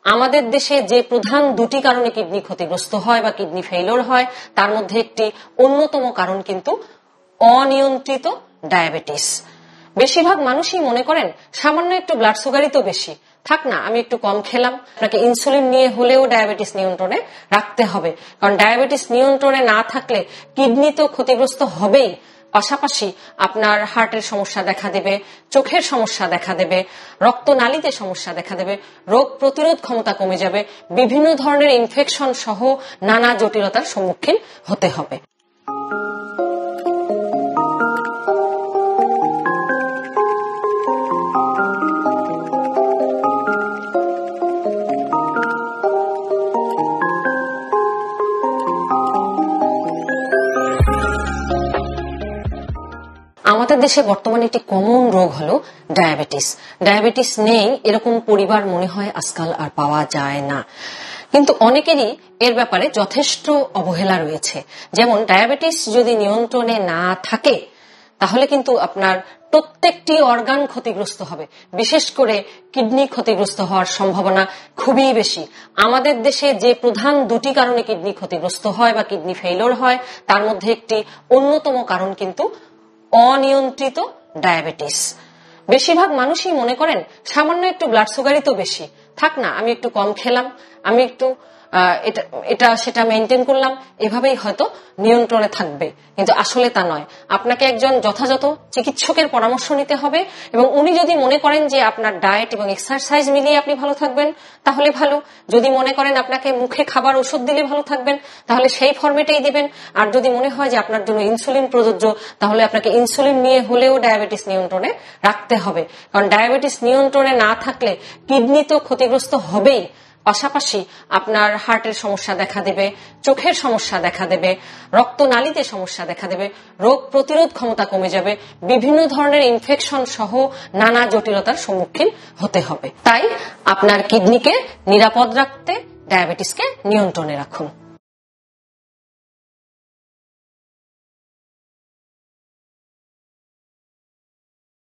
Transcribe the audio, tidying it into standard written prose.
আমাদের দেশে যে প্রধান দুটি কারণে কিডনি ক্ষতিগ্রস্ত হয় বা কিডনি ফেইলিওর হয় তার মধ্যে একটি অন্যতম কারণ কিন্তু অনিয়ন্ত্রিত ডায়াবেটিস। বেশিরভাগ মানুষই মনে করেন সামান্য একটু ব্লাড সুগারই তো বেশি, থাক না আমি একটু কম খেলাম। আপনাকে ইনসুলিন নিয়ে হলেও ডায়াবেটিস নিয়ন্ত্রণে রাখতে হবে, কারণ ডায়াবেটিস নিয়ন্ত্রণে না থাকলে কিডনি তো ক্ষতিগ্রস্ত হবেই, পাশাপাশি আপনার হার্টের সমস্যা দেখা দেবে, চোখের সমস্যা দেখা দেবে, রক্তনালীতে সমস্যা দেখা দেবে, রোগ প্রতিরোধ ক্ষমতা কমে যাবে, বিভিন্ন ধরনের ইনফেকশন সহ নানা জটিলতার সম্মুখীন হতে হবে। আমাদের দেশে বর্তমানে একটি কমন রোগ হলো ডায়াবেটিস। ডায়াবেটিস নেই এরকম পরিবার মনে হয় আজকাল আর পাওয়া যায় না, কিন্তু অনেকেরই এর ব্যাপারে যথেষ্ট অবহেলা রয়েছে। যেমন ডায়াবেটিস যদি নিয়ন্ত্রণে না থাকে তাহলে কিন্তু আপনার প্রত্যেকটি অর্গান ক্ষতিগ্রস্ত হবে, বিশেষ করে কিডনি ক্ষতিগ্রস্ত হওয়ার সম্ভাবনা খুবই বেশি। আমাদের দেশে যে প্রধান দুটি কারণে কিডনি ক্ষতিগ্রস্ত হয় বা কিডনি ফেইলিওর হয় তার মধ্যে একটি অন্যতম কারণ কিন্তু অনিয়ন্ত্রিত ডায়াবেটিস। বেশিরভাগ মানুষই মনে করেন সামান্য একটু ব্লাড সুগারই তো বেশি, থাক না আমি একটু কম খেলাম, আমি একটু এটা সেটা মেনটেন করলাম, এভাবেই হয়তো নিয়ন্ত্রণে থাকবে, কিন্তু আসলে তা নয়। আপনাকে একজন যথাযথ চিকিৎসকের পরামর্শ নিতে হবে, এবং উনি যদি মনে করেন যে আপনার ডায়েট এবং এক্সারসাইজ মিলিয়ে আপনি ভালো থাকবেন তাহলে ভালো, যদি মনে করেন আপনাকে মুখে খাবার ওষুধ দিলে ভালো থাকবেন তাহলে সেই ফরম্যাটেই দিবেন, আর যদি মনে হয় যে আপনার জন্য ইনসুলিন প্রযোজ্য তাহলে আপনাকে ইনসুলিন নিয়ে হলেও ডায়াবেটিস নিয়ন্ত্রণে রাখতে হবে, কারণ ডায়াবেটিস নিয়ন্ত্রণে না থাকলে কিডনি তো ক্ষতিগ্রস্ত হবেই, পাশাপাশি আপনার হার্টের সমস্যা দেখা দেবে, চোখের সমস্যা দেখা দেবে, রক্তনালীতে সমস্যা দেখা দেবে, রোগ প্রতিরোধ ক্ষমতা কমে যাবে, বিভিন্ন ধরনের ইনফেকশন সহ নানা জটিলতার সম্মুখীন হতে হবে। তাই আপনার কিডনিকে নিরাপদ রাখতে ডায়াবেটিসকে নিয়ন্ত্রণে রাখুন।